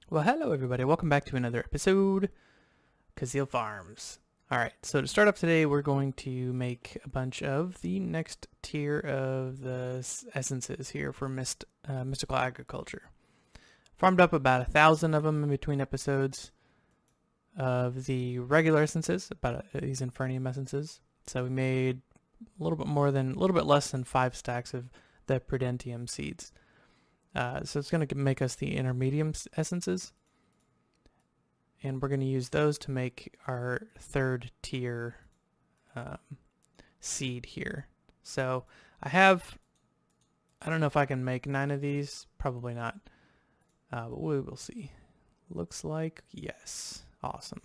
Well, hello everybody. Welcome back to another episode, Kuzil Farms. Alright, so to start off today, we're going to make a bunch of the next tier of the essences here for mystical agriculture. Farmed up about 1,000 of them in between episodes of the regular essences, about these Infernium essences. So we made a little bit less than 5 stacks of the Prudentium seeds. So it's going to make us the intermedium essences. And we're going to use those to make our third tier seed here. So I don't know if I can make 9 of these. Probably not. But we will see. Looks like yes. Awesome.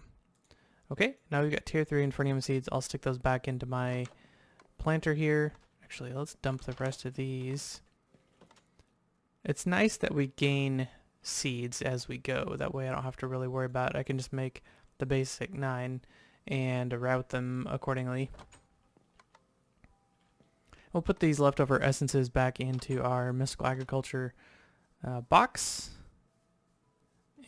Okay, now we've got tier 3 Infernium seeds. I'll stick those back into my planter here. Actually, let's dump the rest of these. It's nice that we gain seeds as we go. That way I don't have to really worry about it. I can just make the basic 9 and route them accordingly. We'll put these leftover essences back into our mystical agriculture box.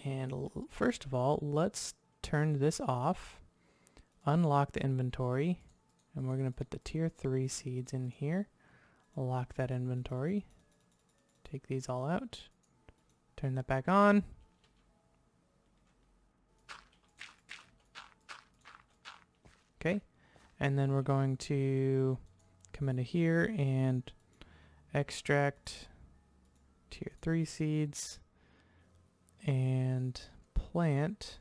And first of all, let's turn this off, unlock the inventory, and we're going to put the tier 3 seeds in here. Lock that inventory. Take these all out. Turn that back on. Okay. And then we're going to come into here and extract tier 3 seeds and plant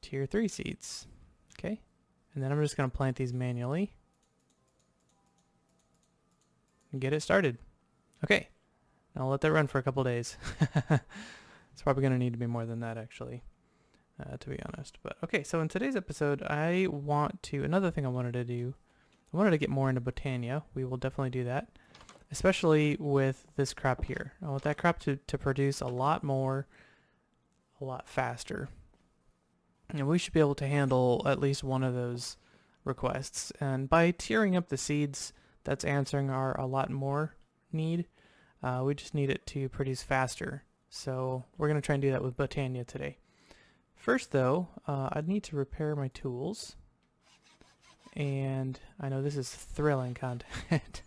tier 3 seeds. Okay. And then I'm just going to plant these manually and get it started. Okay, now I'll let that run for a couple days. It's probably going to need to be more than that, actually, to be honest. But okay, so in today's episode, another thing I wanted to do, I wanted to get more into Botania. We will definitely do that, especially with this crop here. I want that crop to produce a lot more, a lot faster. And we should be able to handle at least one of those requests. And by tiering up the seeds, that's answering our a lot more need. We just need it to produce faster. So we're going to try and do that with Botania today. First though, I need to repair my tools. And I know this is thrilling content.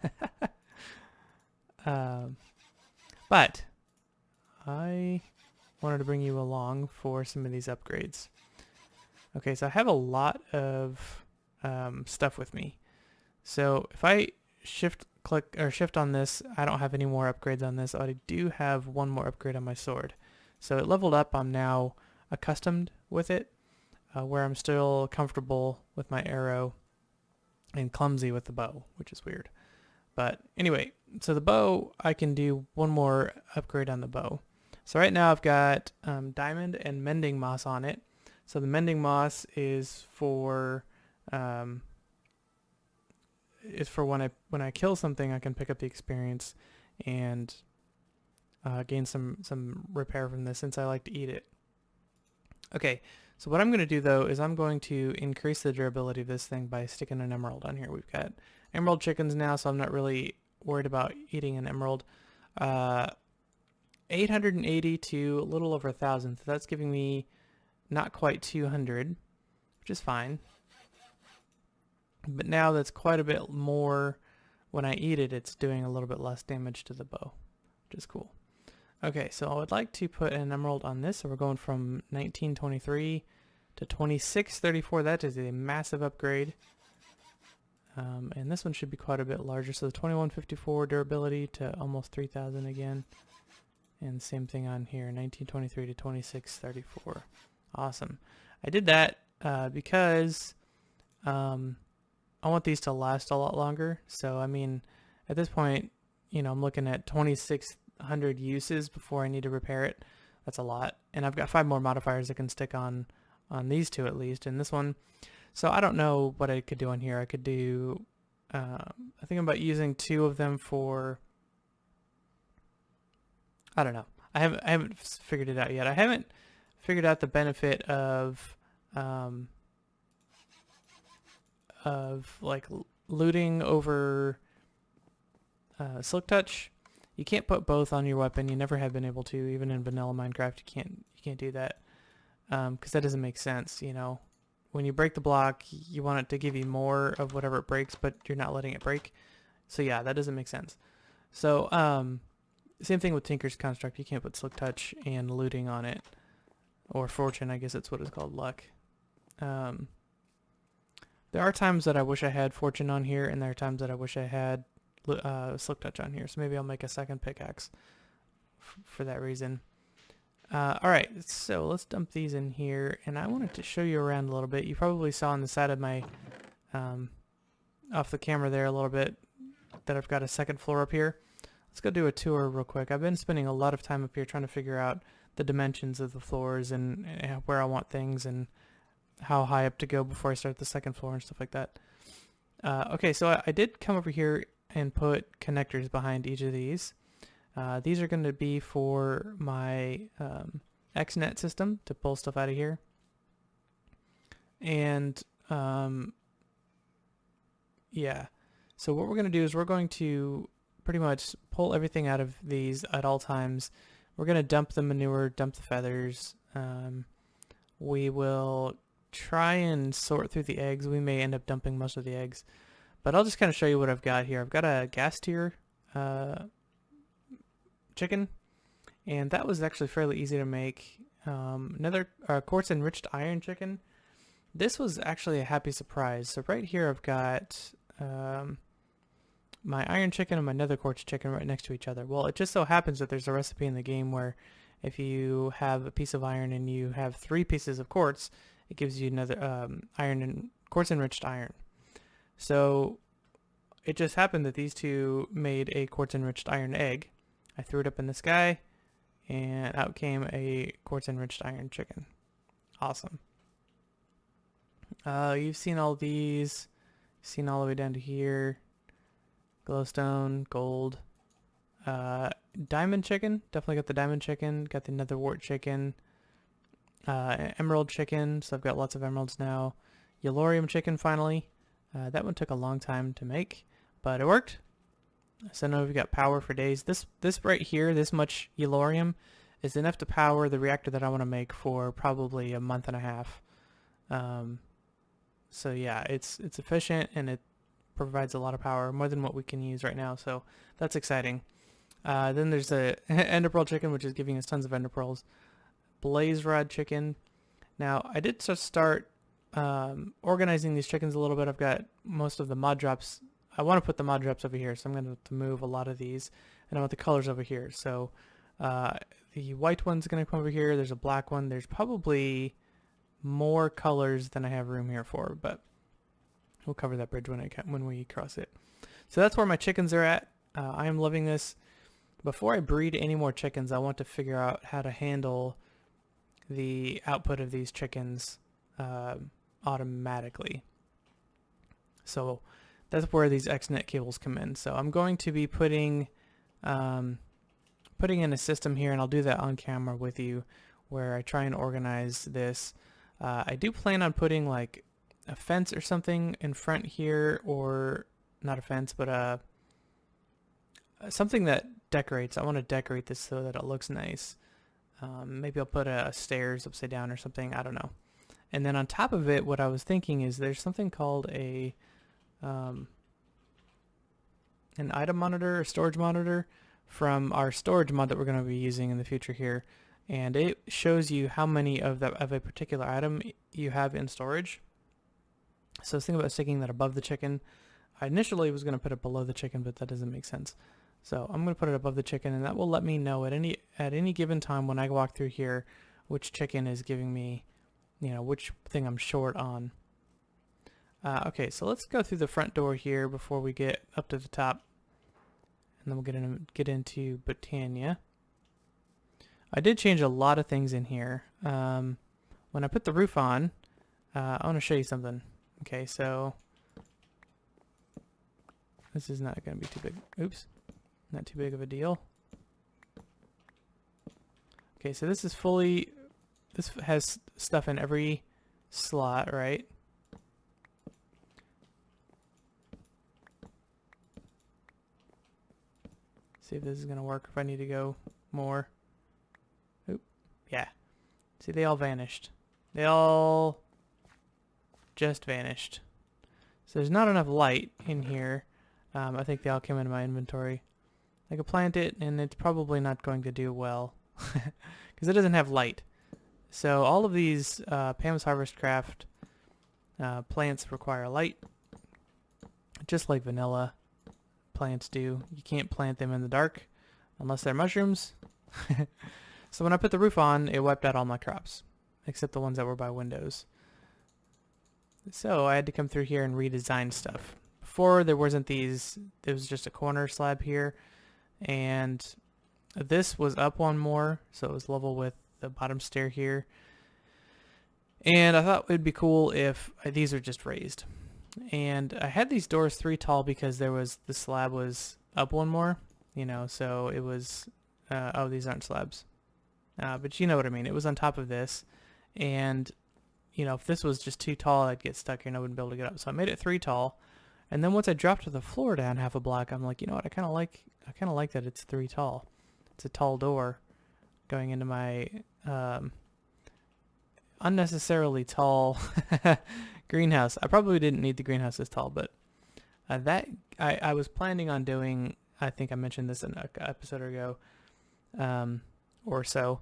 But I wanted to bring you along for some of these upgrades. Okay, so I have a lot of stuff with me. So if I shift on this, I don't have any more upgrades on this. I do have one more upgrade on my sword. So it leveled up. I'm now accustomed with it, where I'm still comfortable with my arrow and clumsy with the bow, which is weird. But anyway, so the bow, I can do one more upgrade on the bow. So right now I've got diamond and mending moss on it. So the mending moss is for when I kill something, I can pick up the experience and gain some repair from this, since I like to eat it. Okay, so what I'm going to do though is I'm going to increase the durability of this thing by sticking an emerald on here. We've got emerald chickens now, so I'm not really worried about eating an emerald. 880 to a little over 1,000, so that's giving me not quite 200, which is fine. But now that's quite a bit more. When I eat it, it's doing a little bit less damage to the bow, which is cool. Okay, so I would like to put an emerald on this. So we're going from 1923 to 2634. That is a massive upgrade. And this one should be quite a bit larger. So the 2154 durability to almost 3,000 again. And same thing on here, 1923 to 2634. Awesome. I did that because I want these to last a lot longer. So, I mean, at this point, I'm looking at 2,600 uses before I need to repair it. That's a lot. And I've got 5 more modifiers I can stick on these two at least, and this one. So I don't know what I could do on here. I could do, I think about using 2 of them for, I don't know. I haven't figured it out yet. I haven't figured out the benefit of like looting over Silk Touch You can't put both on your weapon. You never have been able to. Even in vanilla Minecraft, you can't do that because that doesn't make sense. You know, when you break the block, you want it to give you more of whatever it breaks, but you're not letting it break. So yeah, that doesn't make sense. So same thing with Tinker's Construct. You can't put Slick Touch and looting on it, or Fortune. I guess that's what it's called, luck. There are times that I wish I had Fortune on here, and there are times that I wish I had Slick Touch on here. So maybe I'll make a second pickaxe for that reason. Alright, so let's dump these in here, and I wanted to show you around a little bit. You probably saw on the side of my, off the camera there a little bit, that I've got a second floor up here. Let's go do a tour real quick. I've been spending a lot of time up here trying to figure out the dimensions of the floors and where I want things and how high up to go before I start the second floor and stuff like that. Okay, so I did come over here and put connectors behind each of these. These are going to be for my XNet system to pull stuff out of here. And yeah, so what we're going to do is we're going to pretty much pull everything out of these at all times. We're going to dump the manure, dump the feathers. We will try and sort through the eggs. We may end up dumping most of the eggs, but I'll just kind of show you what I've got here. I've got a gas tier chicken, and that was actually fairly easy to make. Another quartz enriched iron chicken. This was actually a happy surprise. So right here I've got my iron chicken and my nether quartz chicken right next to each other. Well, it just so happens that there's a recipe in the game where if you have a piece of iron and you have 3 pieces of quartz, it gives you another iron and quartz enriched iron. So it just happened that these two made a quartz enriched iron egg. I threw it up in the sky, and out came a quartz enriched iron chicken. Awesome. You've seen all these. You've seen all the way down to here. Glowstone, gold. Diamond chicken. Definitely got the diamond chicken. Got the nether wart chicken. Emerald chicken. So I've got lots of emeralds now. Yellorium chicken finally. That one took a long time to make, but it worked. So now we've got power for days. This right here, this much Yellorium, is enough to power the reactor that I want to make for probably a month and a half. So yeah, it's efficient and it provides a lot of power, more than what we can use right now. So that's exciting. Then there's a ender pearl chicken, which is giving us tons of ender pearls. Blaze rod chicken. Now I did just start organizing these chickens a little bit. I've got most of the mod drops. I want to put the mod drops over here, so I'm going to move a lot of these, and I want the colors over here. So the white one's going to come over here. There's a black one. There's probably more colors than I have room here for, but we'll cover that bridge when we cross it. So that's where my chickens are at. I am loving this. Before I breed any more chickens, I want to figure out how to handle the output of these chickens automatically. So that's where these XNet cables come in. So I'm going to be putting in a system here, and I'll do that on camera with you, where I try and organize this. I do plan on putting like a fence or something in front here, or not a fence, but something that decorates. I want to decorate this so that it looks nice. Maybe I'll put a stairs upside down or something. I don't know. And then on top of it, what I was thinking is there's something called an item monitor, a storage monitor, from our storage mod that we're going to be using in the future here, and it shows you how many of a particular item you have in storage. So I was thinking about sticking that above the chicken. I initially was going to put it below the chicken, but that doesn't make sense. So I'm going to put it above the chicken, and that will let me know at any given time when I walk through here which chicken is giving me, which thing I'm short on. Okay, so let's go through the front door here before we get up to the top, and then we'll get into Botania. I did change a lot of things in here. When I put the roof on, I want to show you something. Okay, so this is not going to be too big. Oops, not too big of a deal. Okay, so this has stuff in every slot, right? See if this is gonna work, if I need to go more. Oop. Yeah. See, they all vanished. They all just vanished. So there's not enough light in here. I think they all came into my inventory. I could plant it, and it's probably not going to do well because it doesn't have light. So all of these Pam's Harvest Craft plants require light, just like vanilla plants do. You can't plant them in the dark unless they're mushrooms. So when I put the roof on, it wiped out all my crops, except the ones that were by windows. So I had to come through here and redesign stuff. Before there wasn't these, there was just a corner slab here, and this was up one more, so it was level with the bottom stair here. And I thought it'd be cool if these are just raised. And I had these doors 3 tall because the slab was up one more, you know, so it was, oh, these aren't slabs. But you know what I mean. It was on top of this, and you know, if this was just too tall, I'd get stuck here and I wouldn't be able to get up. So I made it 3 tall. And then once I dropped to the floor down half a block, I'm like, you know what? I kind of like that it's 3 tall. It's a tall door going into my unnecessarily tall greenhouse. I probably didn't need the greenhouse this tall, but I was planning on doing. I think I mentioned this in an episode ago, or so,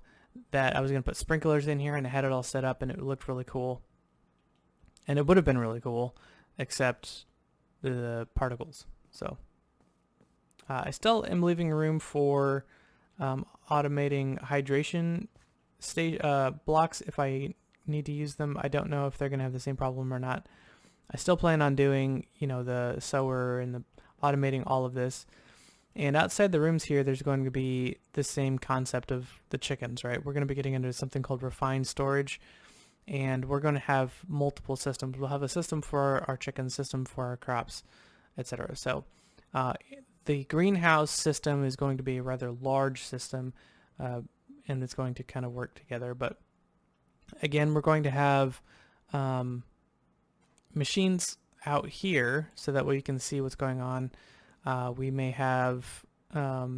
that I was going to put sprinklers in here, and I had it all set up, and it looked really cool. And it would have been really cool, except the particles. So I still am leaving room for automating hydration blocks if I need to use them. I don't know if they're going to have the same problem or not. I still plan on doing, you know, the sower and the automating all of this. And outside the rooms here, there's going to be the same concept of the chickens, right? We're going to be getting into something called refined storage, and we're going to have multiple systems. We'll have a system for our chickens, system for our crops, etc. So the greenhouse system is going to be a rather large system, and it's going to kind of work together. But again, we're going to have machines out here so that way you can see what's going on. We may have a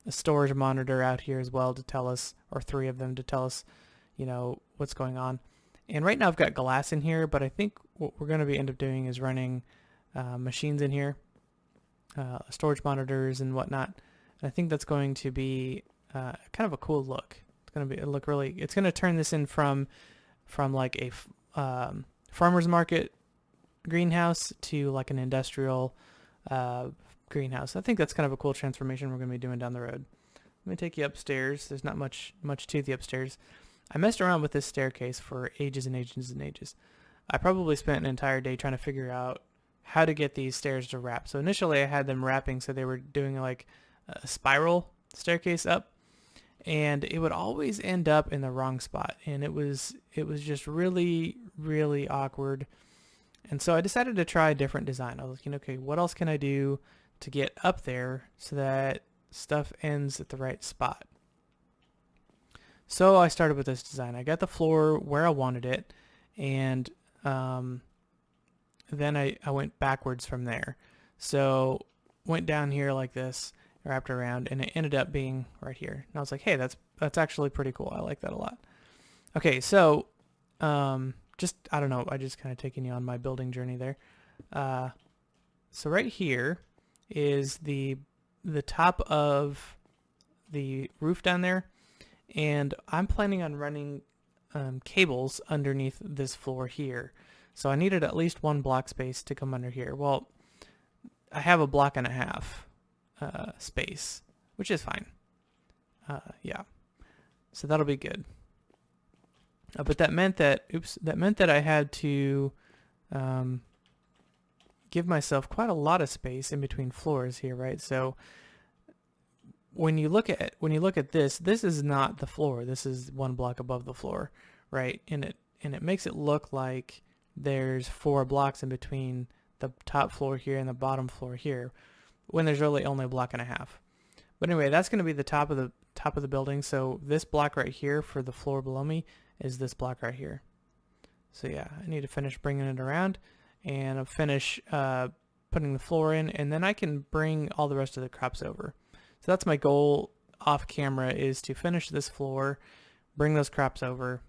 storage monitor out here as well to tell us, or 3 of them to tell us, you know, what's going on. And right now I've got glass in here, but I think what we're going to end up doing is running machines in here, storage monitors and whatnot. And I think that's going to be kind of a cool look. It's going to look really. It's going to turn this in from like a farmer's market greenhouse to like an industrial greenhouse. I think that's kind of a cool transformation we're going to be doing down the road. Let me take you upstairs. There's not much to the upstairs. I messed around with this staircase for ages and ages and ages. I probably spent an entire day trying to figure out how to get these stairs to wrap. So initially I had them wrapping so they were doing like a spiral staircase up, and it would always end up in the wrong spot, and it was just really, really awkward. And so I decided to try a different design. I was like, okay, what else can I do to get up there so that stuff ends at the right spot? So I started with this design. I got the floor where I wanted it, and then I went backwards from there. So went down here like this, wrapped around, and it ended up being right here. And I was like, hey, that's actually pretty cool. I like that a lot. Okay, so just, I don't know, I just kind of taking you on my building journey there. So right here is the top of the roof down there, and I'm planning on running cables underneath this floor here. So I needed at least 1 block space to come under here. Well, I have a block and a half space, which is fine. Yeah, so that'll be good. But that meant that, I had to give myself quite a lot of space in between floors here, right? So when you look at this is not the floor. This is 1 block above the floor, right? And it makes it look like there's 4 blocks in between the top floor here and the bottom floor here, when there's really only a block and a half. But anyway, that's going to be the top of the building. So this block right here for the floor below me is this block right here. So yeah, I need to finish bringing it around, and I'll finish putting the floor in, and then I can bring all the rest of the crops over. So that's my goal off camera, is to finish this floor, bring those crops over,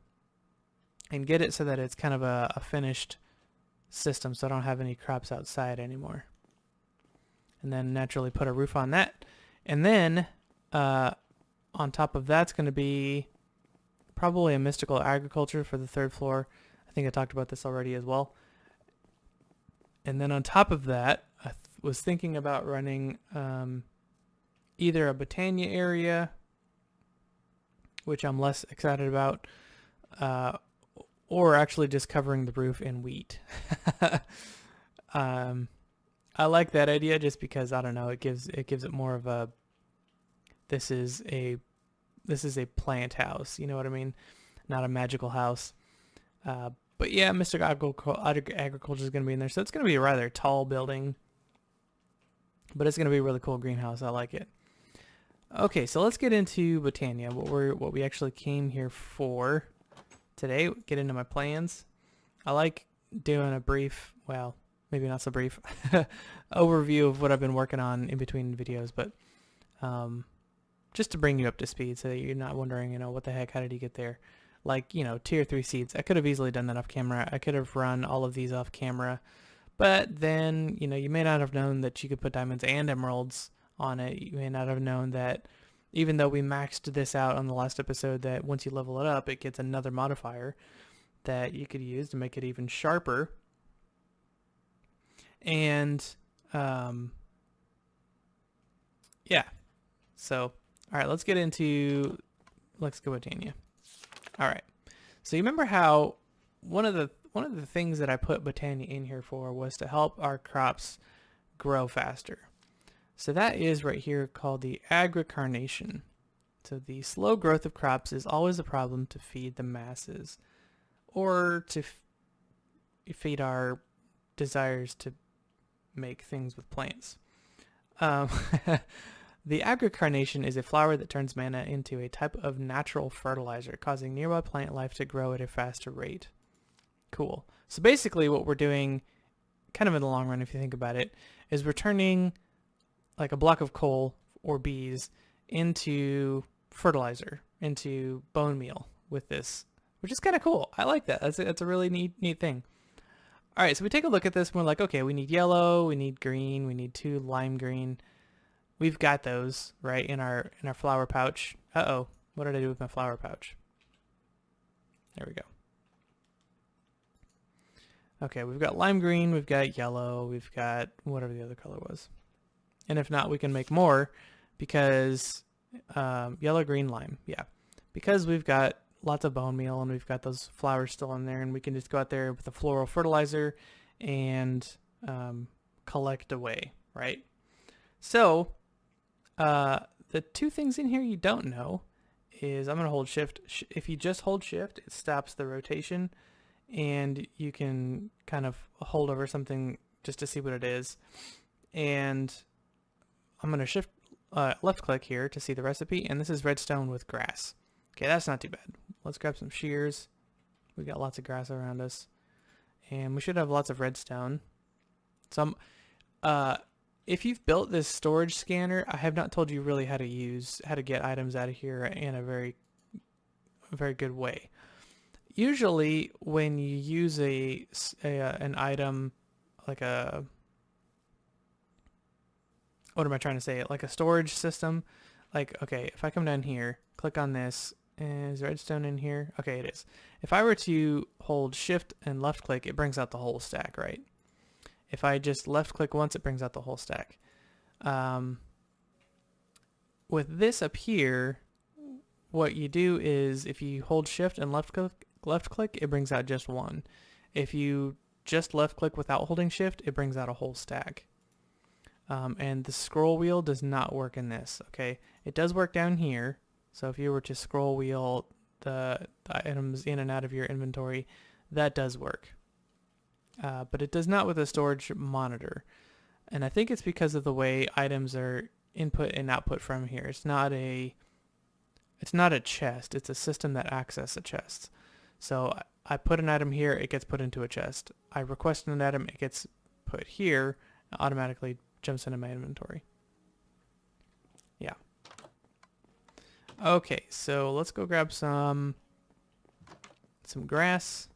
and get it so that it's kind of a finished system, so I don't have any crops outside anymore. And then naturally put a roof on that. And then on top of that's going to be probably a mystical agriculture for the third floor. I think I talked about this already as well. And then on top of that, I was thinking about running either a Botania area, which I'm less excited about, or actually just covering the roof in wheat. I like that idea just because, I don't know, it gives it more of a, this is a plant house, you know what I mean? Not a magical house. But yeah, Mystic Agriculture is going to be in there. So it's going to be a rather tall building, but it's going to be a really cool greenhouse. I like it. Okay, so let's get into Botania, what we actually came here for today. Get into my plans. I like doing a brief, well, maybe not so brief, overview of what I've been working on in between videos, but just to bring you up to speed so that you're not wondering, you know, what the heck, how did he get there? Like, you know, tier 3 seeds. I could have easily done that off camera. I could have run all of these off camera, but then, you know, you may not have known that you could put diamonds and emeralds on it. You may not have known that even though we maxed this out on the last episode, that once you level it up, it gets another modifier that you could use to make it even sharper. And, yeah. So, all right, let's go Botania. All right. So you remember how one of the things that I put Botania in here for was to help our crops grow faster. So that is right here called the agricarnation. So the slow growth of crops is always a problem to feed the masses, or to feed our desires to make things with plants. The agricarnation is a flower that turns mana into a type of natural fertilizer, causing nearby plant life to grow at a faster rate. Cool. So basically what we're doing, kind of in the long run if you think about it, is we're turning like a block of coal or bees into fertilizer, into bone meal with this, which is kind of cool. I like that. That's a really neat thing. All right, so we take a look at this and we're like, okay, we need yellow, we need green, we need 2 lime green. We've got those, right, in our flower pouch. Uh-oh, what did I do with my flower pouch? There we go. Okay, we've got lime green, we've got yellow, we've got whatever the other color was. And if not, we can make more because yellow, green, lime, yeah. Because we've got lots of bone meal and we've got those flowers still in there, and we can just go out there with a floral fertilizer and collect away, right? So the 2 things in here you don't know is I'm going to hold shift. If you just hold shift, it stops the rotation and you can kind of hold over something just to see what it is. And I'm going to shift left click here to see the recipe, and this is redstone with grass. Okay, that's not too bad. Let's grab some shears. We got lots of grass around us, and we should have lots of redstone. So if you've built this storage scanner, I have not told you really how to get items out of here in a very good way. Usually when you use an item like a, what am I trying to say? Like a storage system. Like, okay, if I come down here, click on this, is redstone in here? Okay, it is. If I were to hold shift and left click, it brings out the whole stack, right? If I just left click once, it brings out the whole stack. With this up here, what you do is if you hold shift and left click, it brings out just one. If you just left click without holding shift, it brings out a whole stack. And the scroll wheel does not work in this, okay? It does work down here. So if you were to scroll wheel the items in and out of your inventory, that does work. But it does not with a storage monitor. And I think it's because of the way items are input and output from here. It's not a chest. It's a system that accesses a chest. So I put an item here, it gets put into a chest. I request an item, it gets put here, automatically jumps into my inventory. Yeah. Okay, so let's go grab some grass,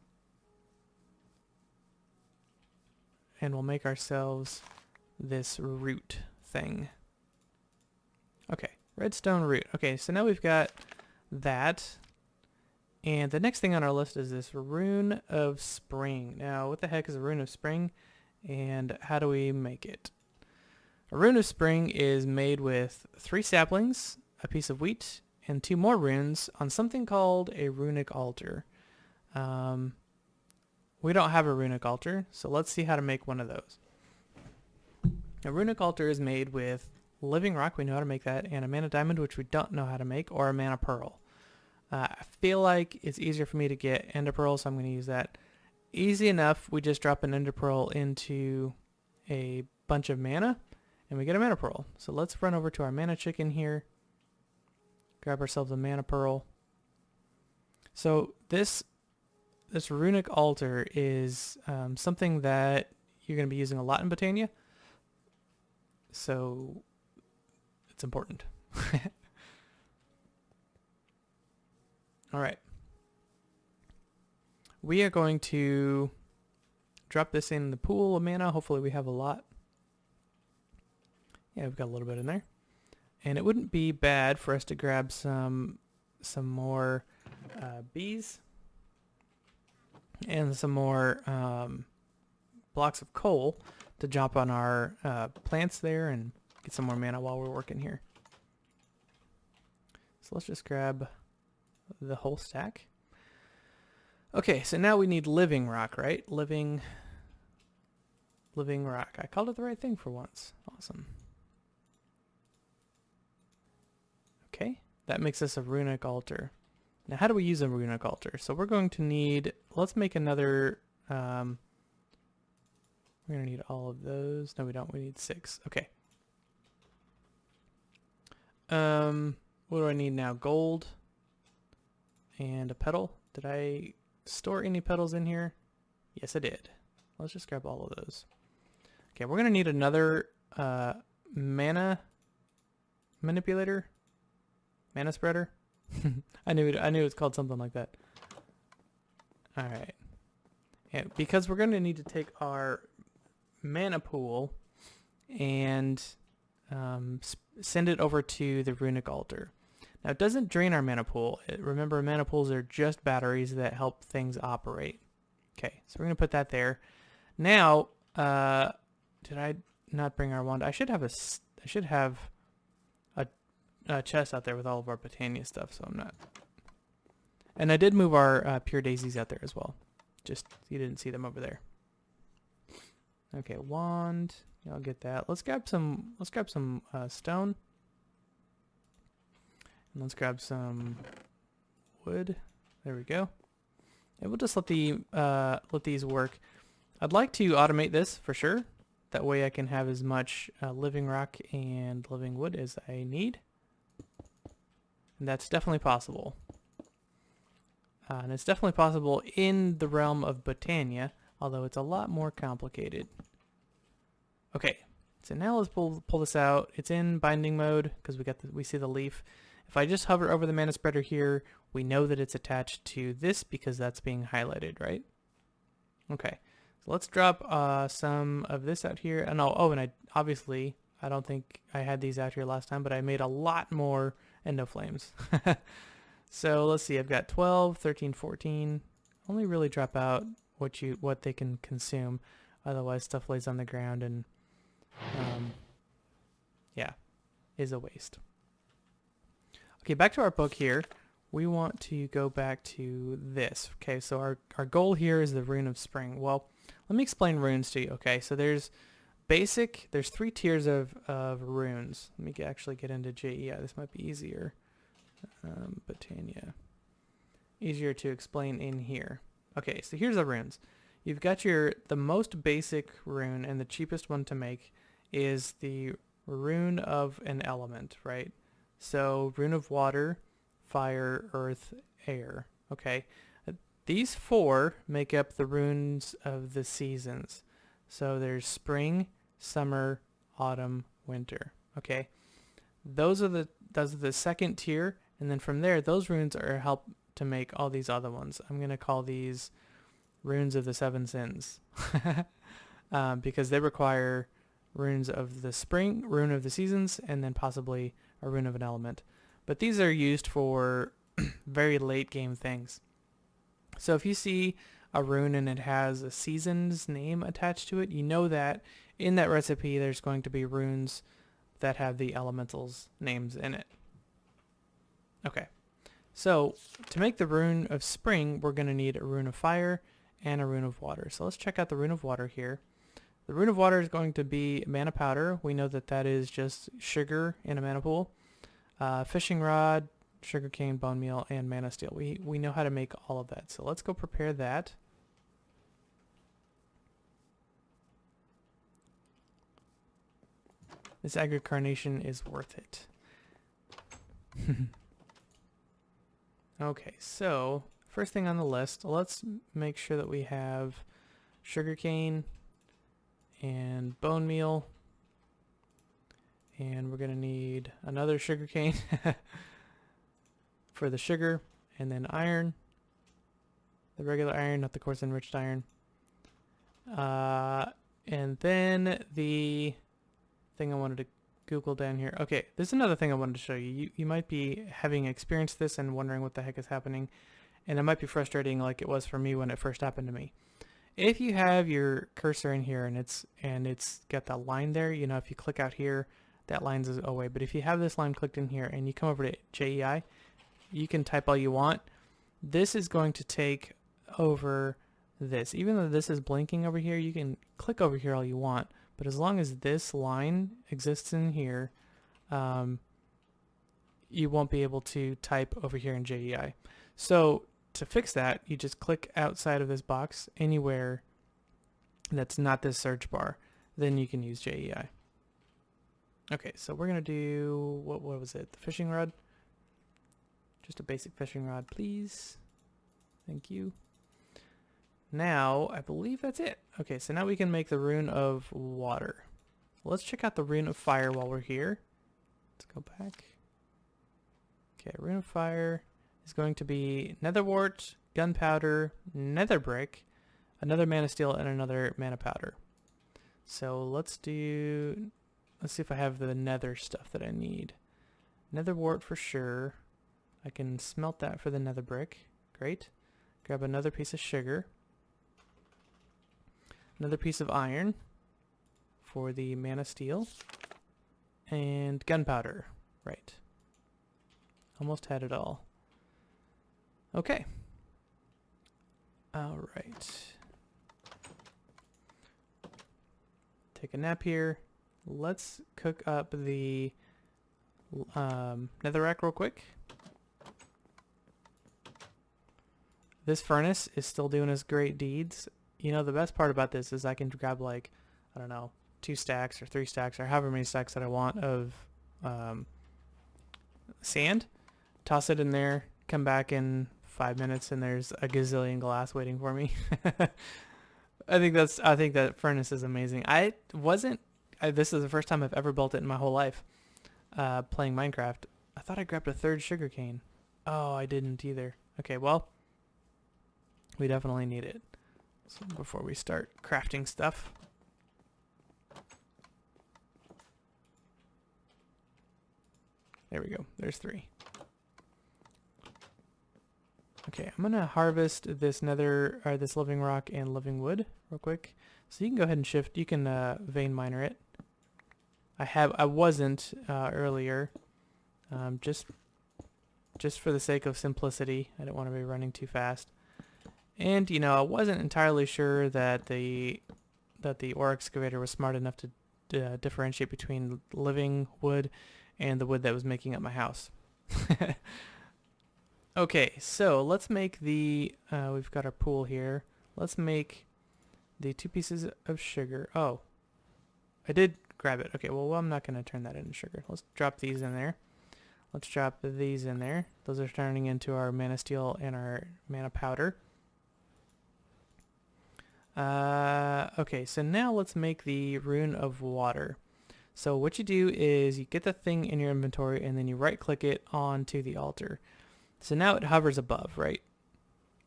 and we'll make ourselves this root thing. Okay, redstone root. Okay, so now we've got that. And the next thing on our list is this rune of spring. Now, what the heck is a rune of spring, and how do we make it? A rune of spring is made with 3 saplings, a piece of wheat, and 2 more runes on something called a runic altar. We don't have a runic altar, so let's see how to make one of those. A runic altar is made with living rock, we know how to make that, and a mana diamond, which we don't know how to make, or a mana pearl. I feel like it's easier for me to get ender pearl, so I'm going to use that. Easy enough, we just drop an ender pearl into a bunch of mana, and we get a mana pearl. So let's run over to our mana chicken here, grab ourselves a mana pearl. So this runic altar is something that you're going to be using a lot in Botania, so it's important. All right. We are going to drop this in the pool of mana. Hopefully we have a lot. Yeah, we've got a little bit in there. And it wouldn't be bad for us to grab some more bees and some more blocks of coal to jump on our plants there and get some more mana while we're working here. So let's just grab the whole stack. Okay, so now we need living rock, right? Living rock. I called it the right thing for once. Awesome. Okay, that makes us a runic altar. Now how do we use a runic altar? So we're going to need, let's make another, we're going to need all of those. No, we don't. We need 6. Okay. What do I need now? Gold and a petal. Did I store any petals in here? Yes, I did. Let's just grab all of those. Okay, we're going to need another mana manipulator. Mana spreader. I knew it's called something like that. All right. And because we're going to need to take our mana pool and send it over to the runic altar. Now it doesn't drain our mana pool. Remember, mana pools are just batteries that help things operate. Okay, so we're going to put that there. Now, did I not bring our wand? I should have a chest out there with all of our Botania stuff, so I'm not. And I did move our pure daisies out there as well. Just you didn't see them over there. Okay, wand. Yeah, I'll get that. Let's grab some stone. And let's grab some wood. There we go. And we'll just let these work. I'd like to automate this for sure. That way I can have as much living rock and living wood as I need. And that's definitely possible. And it's definitely possible in the realm of Botania, although it's a lot more complicated. Okay, so now let's pull this out. It's in binding mode because we see the leaf. If I just hover over the mana spreader here, we know that it's attached to this because that's being highlighted, right? Okay, so let's drop some of this out here. And obviously, I don't think I had these out here last time, but I made a lot more endo flames. So let's see, I've got 12, 13, 14. Only really drop out what they can consume. Otherwise, stuff lays on the ground and yeah, is a waste. Okay, back to our book here. We want to go back to this. Okay, so our goal here is the rune of spring. Well, let me explain runes to you. Okay, so there's 3 tiers of runes. Let me actually get into JEI. This might be easier. Botania. Easier to explain in here. Okay, so here's the runes. You've got the most basic rune and the cheapest one to make is the rune of an element, right? So rune of water, fire, earth, air. Okay, these 4 make up the runes of the seasons. So there's spring, summer, autumn, winter. Okay, those are the second tier, And then from there, those runes are help to make all these other ones. I'm going to call these runes of the seven sins because they require runes of the spring, rune of the seasons, and then possibly a rune of an element. But these are used for very late game things. So if you see a rune and it has a season's name attached to it, you know that in that recipe there's going to be runes that have the elementals' names in it. Okay, so to make the rune of spring, we're going to need a rune of fire and a rune of water. So let's check out the rune of water here. The rune of water is going to be mana powder. We know that that is just sugar in a mana pool. Fishing rod, sugarcane, bone meal, and mana steel. We know how to make all of that. So let's go prepare that. This agri carnation is worth it. Okay, so first thing on the list, let's make sure that we have sugarcane and bone meal. And we're going to need another sugarcane for the sugar, and then iron. The regular iron, not the coarse enriched iron. And then the thing I wanted to Google down here. Okay, there's another thing I wanted to show you. You might be having experienced this and wondering what the heck is happening, and it might be frustrating like it was for me when it first happened to me. If you have your cursor in here and it's got that line there, you know, if you click out here, that line's away. But if you have this line clicked in here and you come over to JEI, you can type all you want. This is going to take over this. Even though this is blinking over here, you can click over here all you want. But as long as this line exists in here, you won't be able to type over here in JEI. So to fix that, you just click outside of this box anywhere that's not this search bar. Then you can use JEI. Okay, so we're going to do, what was it? The fishing rod? Just a basic fishing rod, please. Thank you. Now, I believe that's it. Okay, so now we can make the rune of water. Let's check out the rune of fire while we're here. Let's go back. Okay, rune of fire is going to be netherwort, gunpowder, nether brick, another mana steel, and another mana powder. So let's see if I have the nether stuff that I need. Netherwort for sure. I can smelt that for the nether brick. Great. Grab another piece of sugar. Another piece of iron for the mana steel. And gunpowder. Right. Almost had it all. Okay. Alright. Take a nap here. Let's cook up the netherrack real quick. This furnace is still doing its great deeds. You know, the best part about this is I can grab like, I don't know, 2 stacks or 3 stacks or however many stacks that I want of sand, toss it in there, come back in 5 minutes and there's a gazillion glass waiting for me. I think that furnace is amazing. This is the first time I've ever built it in my whole life playing Minecraft. I thought I grabbed a 3rd sugarcane. Oh, I didn't either. Okay, well, we definitely need it. So before we start crafting stuff. There we go. There's 3. Okay, I'm gonna harvest this this living rock and living wood real quick. So you can go ahead and shift. You can vein miner it. I wasn't earlier, just for the sake of simplicity. I didn't want to be running too fast. And you know, I wasn't entirely sure that the ore excavator was smart enough to differentiate between living wood and the wood that was making up my house. Okay, so let's make we've got our pool here. Let's make the 2 pieces of sugar. Oh, I did grab it. Okay, well, I'm not going to turn that into sugar. Let's drop these in there. Let's drop these in there. Those are turning into our mana steel and our mana powder. Okay, so now let's make the rune of water. So what you do is you get the thing in your inventory and then you right click it onto the altar. So now it hovers above, right?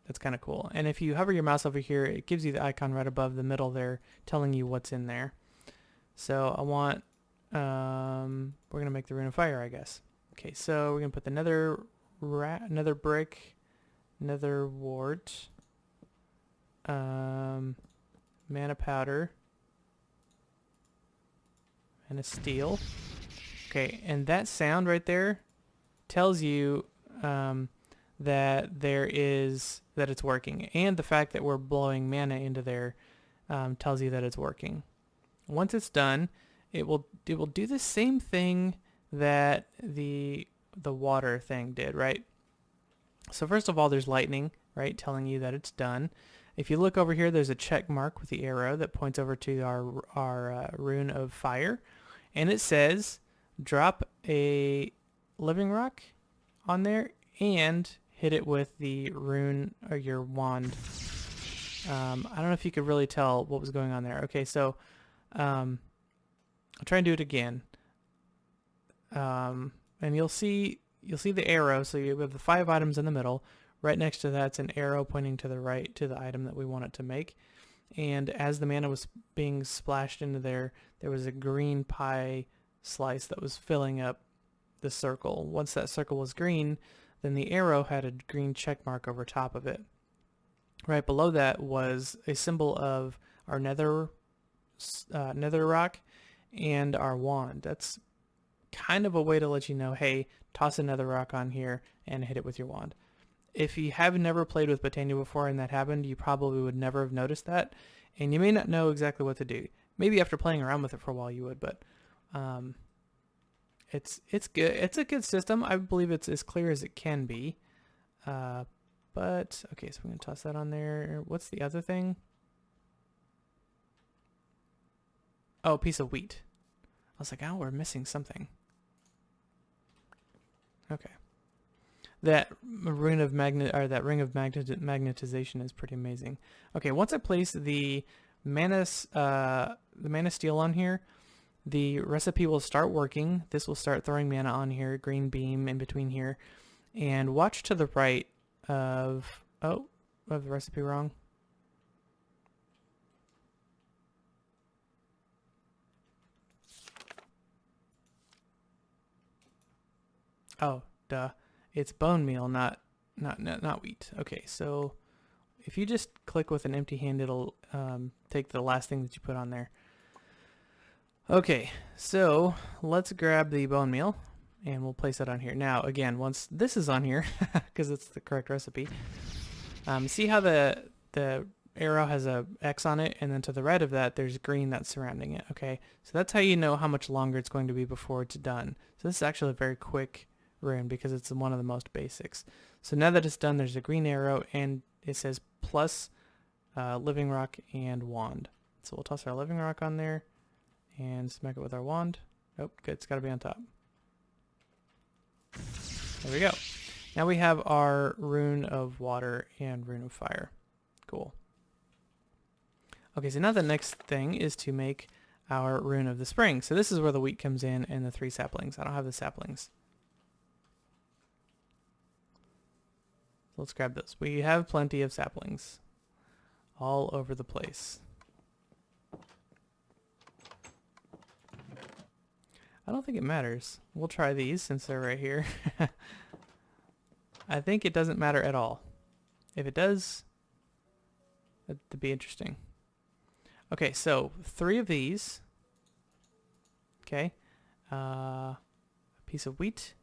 That's kind of cool. And if you hover your mouse over here, it gives you the icon right above the middle there telling you what's in there. So I want, we're going to make the Rune of Fire, I guess. Okay, so we're going to put the nether brick, nether wart, mana powder, and a steel. Okay, and that sound right there tells you that it's working, and the fact that we're blowing mana into there tells you that it's working. Once it's done, it will do the same thing that the water thing did, right? So first of all, there's lightning, right, telling you that it's done. If you look over here, there's a check mark with the arrow that points over to our Rune of Fire, and it says drop a living rock on there and hit it with the rune or your wand. I don't know if you could really tell what was going on there. Okay, so I'll try and do it again. And you'll see the arrow. So you have the 5 items in the middle. Right next to that's an arrow pointing to the right to the item that we want it to make. And as the mana was being splashed into there, there was a green pie slice that was filling up the circle. Once that circle was green, then the arrow had a green check mark over top of it. Right below that was a symbol of our nether rock and our wand. That's kind of a way to let you know, hey, toss another rock on here and hit it with your wand. If you have never played with Botania before and that happened, you probably would never have noticed that, and you may not know exactly what to do. Maybe after playing around with it for a while you would, but it's good. It's a good system. I believe it's as clear as it can be. But okay, so we're gonna toss that on there. What's the other thing? Oh, a piece of wheat. I was like, oh, we're missing something. Okay. That ring of magnetization is pretty amazing. Okay, once I place the mana steel on here, the recipe will start working. This will start throwing mana on here, green beam in between here, and watch to the right of I have the recipe wrong. Oh, duh. It's bone meal, not wheat. Okay, so if you just click with an empty hand, it'll take the last thing that you put on there. Okay, so let's grab the bone meal and we'll place it on here. Now, again, once this is on here, because it's the correct recipe, see how the arrow has a X on it, and then to the right of that, there's green that's surrounding it. Okay, so that's how you know how much longer it's going to be before it's done. So this is actually a very quick rune because it's one of the most basics. So now that it's done, there's a green arrow and it says plus living rock and wand. So we'll toss our living rock on there and smack it with our wand. Oh, good, it's got to be on top. There we go. Now we have our Rune of Water and Rune of Fire. Cool. Okay, so now the next thing is to make our Rune of the Spring. So this is where the wheat comes in and the 3 saplings. I don't have the saplings. So let's grab those. We have plenty of saplings all over the place. I don't think it matters. We'll try these since they're right here. I think it doesn't matter at all. If it does, that'd be interesting. Okay, so 3 of these. Okay. A piece of wheat,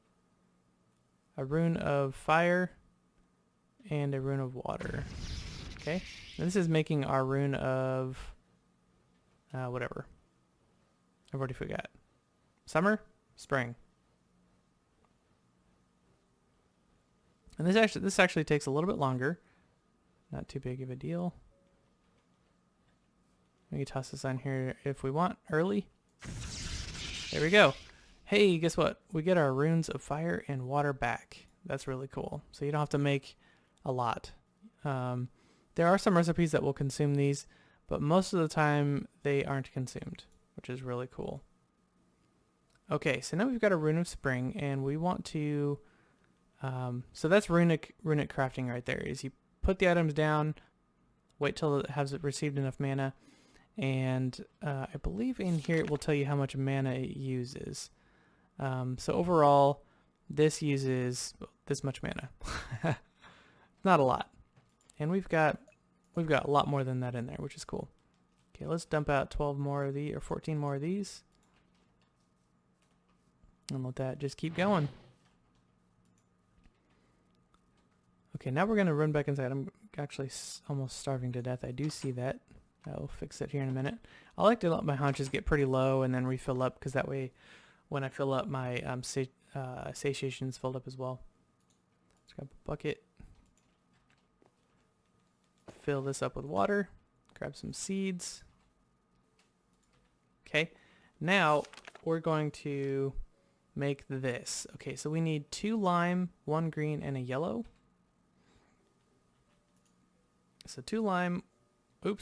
a Rune of Fire, and a Rune of Water. Okay. Now this is making our Rune of whatever. I've already forgot. Summer? Spring. And this actually takes a little bit longer. Not too big of a deal. We can toss this on here if we want early. There we go. Hey, guess what? We get our Runes of Fire and Water back. That's really cool. So you don't have to make a lot. There are some recipes that will consume these, but most of the time they aren't consumed, which is really cool. Okay, so now we've got a Rune of Spring, and we want to... so that's runic crafting right there, is you put the items down, wait till it has received enough mana, and I believe in here it will tell you how much mana it uses. So overall, this uses this much mana. Not a lot. And we've got a lot more than that in there, which is cool. Okay, let's dump out 12 more of these, or 14 more of these. And let that just keep going. Okay, now we're going to run back inside. I'm actually almost starving to death. I do see that. I'll fix it here in a minute. I like to let my haunches get pretty low and then refill up, because that way when I fill up, my satiation's filled up as well. Let's grab a bucket. Fill this up with water. Grab some seeds. Okay, now we're going to make this. Okay, so we need 2 lime, 1 green, and a yellow. So 2 lime, 2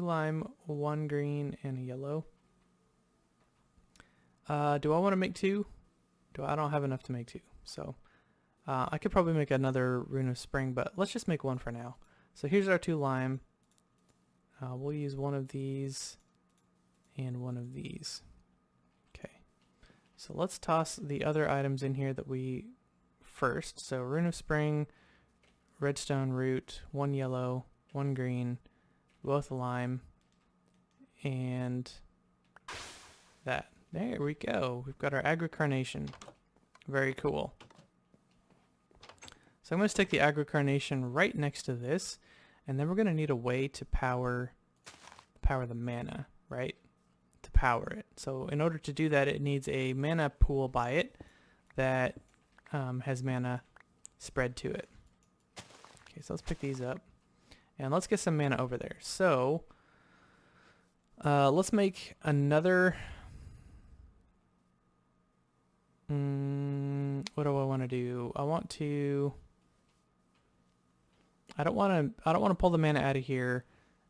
lime, 1 green, and a yellow. Do I want to make 2? I don't have enough to make 2. So I could probably make another Rune of Spring, but let's just make 1 for now. So here's our 2 lime. We'll use 1 of these and 1 of these. Okay. So let's toss the other items in here that we first. So Rune of Spring, redstone root, 1 yellow, 1 green, both lime, and that. There we go. We've got our agri-carnation. Very cool. So I'm going to stick the agri-carnation right next to this, and then we're going to need a way to power the mana, right? To power it. So in order to do that, it needs a mana pool by it that has mana spread to it. Okay, so let's pick these up, and let's get some mana over there. So let's make another... what do I want to do? I don't want to pull the mana out of here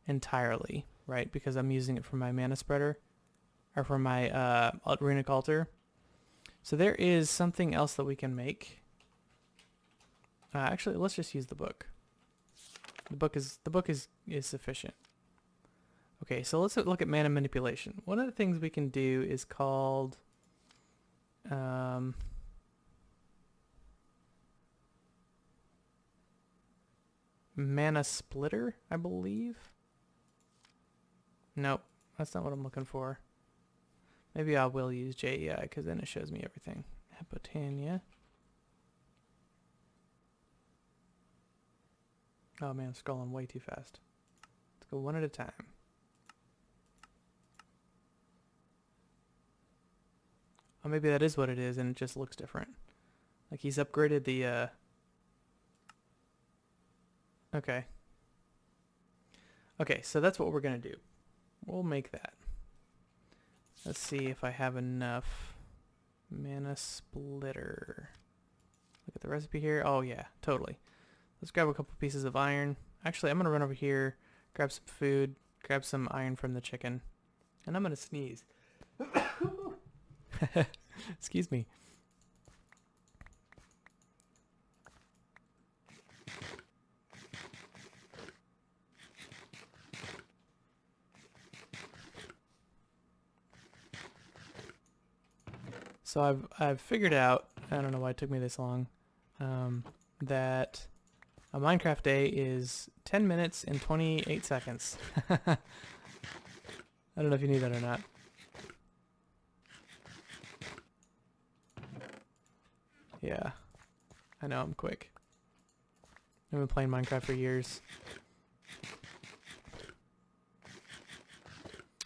entirely, right? Because I'm using it for my mana spreader, or for my runic altar. So there is something else that we can make. Actually, let's just use the book. The book is sufficient. Okay, so let's look at mana manipulation. One of the things we can do is called mana splitter, I believe. Nope, that's not what I'm looking for. Maybe I will use JEI, because then it shows me everything. Hepatania. Oh man, I'm scrolling way too fast. Let's go one at a time. Oh, maybe that is what it is, and it just looks different. Like he's upgraded the, Okay. Okay, so that's what we're going to do. We'll make that. Let's see if I have enough. Mana splitter. Look at the recipe here. Oh yeah, totally. Let's grab a couple pieces of iron. Actually, I'm going to run over here, grab some food, grab some iron from the chicken, and I'm going to sneeze. Excuse me. So I've figured out, I don't know why it took me this long, that a Minecraft day is 10 minutes and 28 seconds. I don't know if you knew that or not. Yeah, I know, I'm quick. I've been playing Minecraft for years.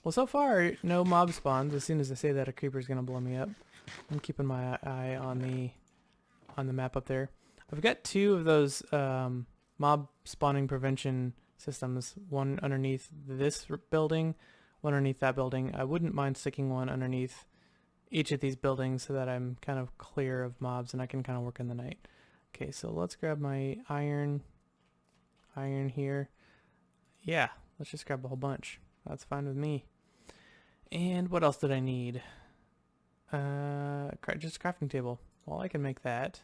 Well, so far, no mob spawns. As soon as I say that, a creeper's gonna blow me up. I'm keeping my eye on the map up there. I've got 2 of those mob spawning prevention systems. One underneath this building, one underneath that building. I wouldn't mind sticking one underneath each of these buildings so that I'm kind of clear of mobs and I can kind of work in the night. Okay, so let's grab my iron here. Yeah, let's just grab a whole bunch. That's fine with me. And what else did I need? Just a crafting table. Well, I can make that.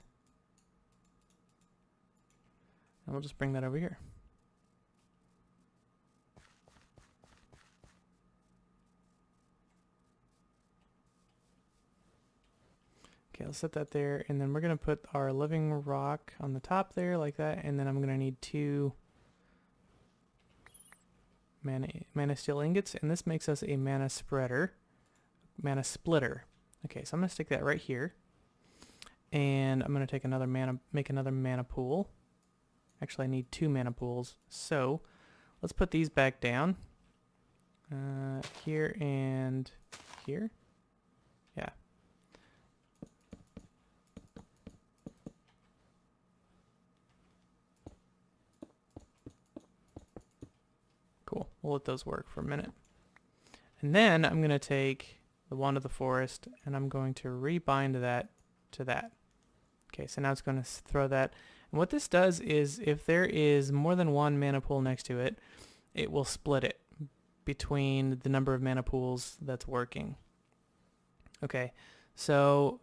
And we'll just bring that over here. Okay, let's set that there, and then we're gonna put our living rock on the top there like that, and then I'm gonna need 2 mana steel ingots, and this makes us a mana splitter. Okay, so I'm gonna stick that right here, and I'm gonna take make another mana pool. Actually, I need 2 mana pools, so let's put these back down here and here. Yeah. Cool. We'll let those work for a minute. And then I'm going to take the wand of the forest and I'm going to rebind that to that. Okay, so now it's going to throw that. And what this does is if there is more than 1 mana pool next to it, it will split it between the number of mana pools that's working. Okay, so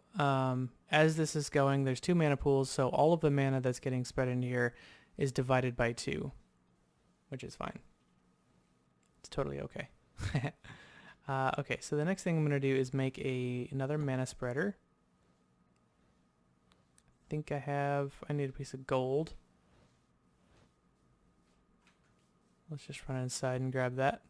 as this is going, there's 2 mana pools, so all of the mana that's getting spread in here is divided by 2, which is fine. It's totally okay. Okay, so the next thing I'm going to do is make another mana spreader. I need a piece of gold. Let's just run inside and grab that.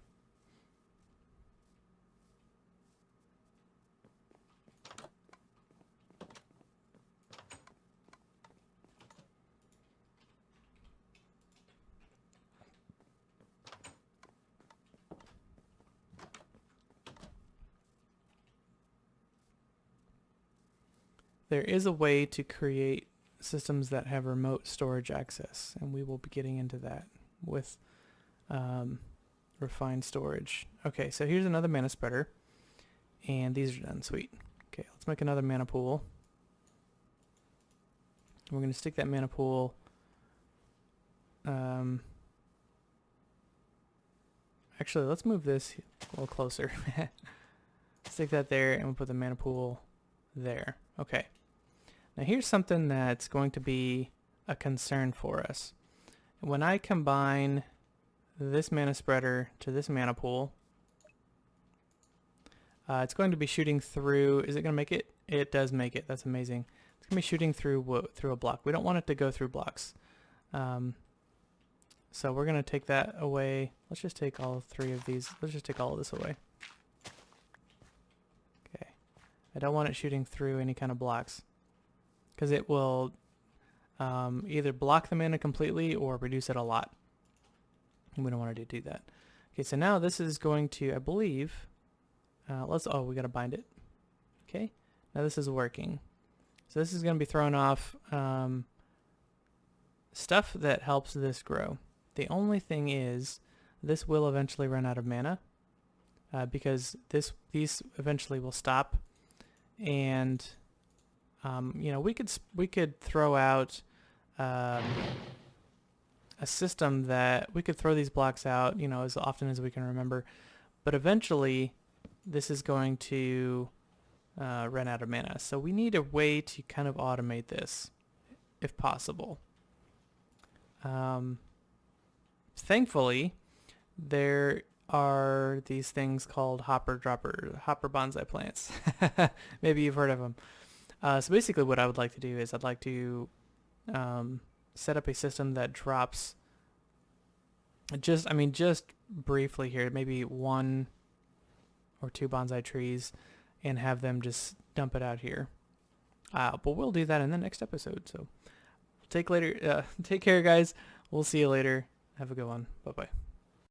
There is a way to create systems that have remote storage access, and we will be getting into that with refined storage. Okay, so here's another mana spreader, and these are done. Sweet. Okay, let's make another mana pool. We're going to stick that mana pool actually, let's move this a little closer. Stick that there, and we'll put the mana pool there. Okay. Now here's something that's going to be a concern for us. When I combine this mana spreader to this mana pool, it's going to be shooting through. Is it going to make it? It does make it. That's amazing. It's going to be shooting through a block. We don't want it to go through blocks. So we're going to take that away. Let's just take all 3 of these. Let's just take all of this away. Okay. I don't want it shooting through any kind of blocks, because it will either block the mana completely or reduce it a lot. And we don't want to do that. Okay, so now this is going to, I believe, we got to bind it. Okay, now this is working. So this is going to be throwing off stuff that helps this grow. The only thing is, this will eventually run out of mana because these eventually will stop, and you know, we could throw out a system that we could throw these blocks out, you know, as often as we can remember, but eventually this is going to run out of mana. So we need a way to kind of automate this, if possible. Thankfully, there are these things called hopper bonsai plants. Maybe you've heard of them. So basically what I would like to do is I'd like to set up a system that drops just briefly here, maybe 1 or 2 bonsai trees, and have them just dump it out here. But we'll do that in the next episode. So take care, guys. We'll see you later. Have a good one. Bye-bye.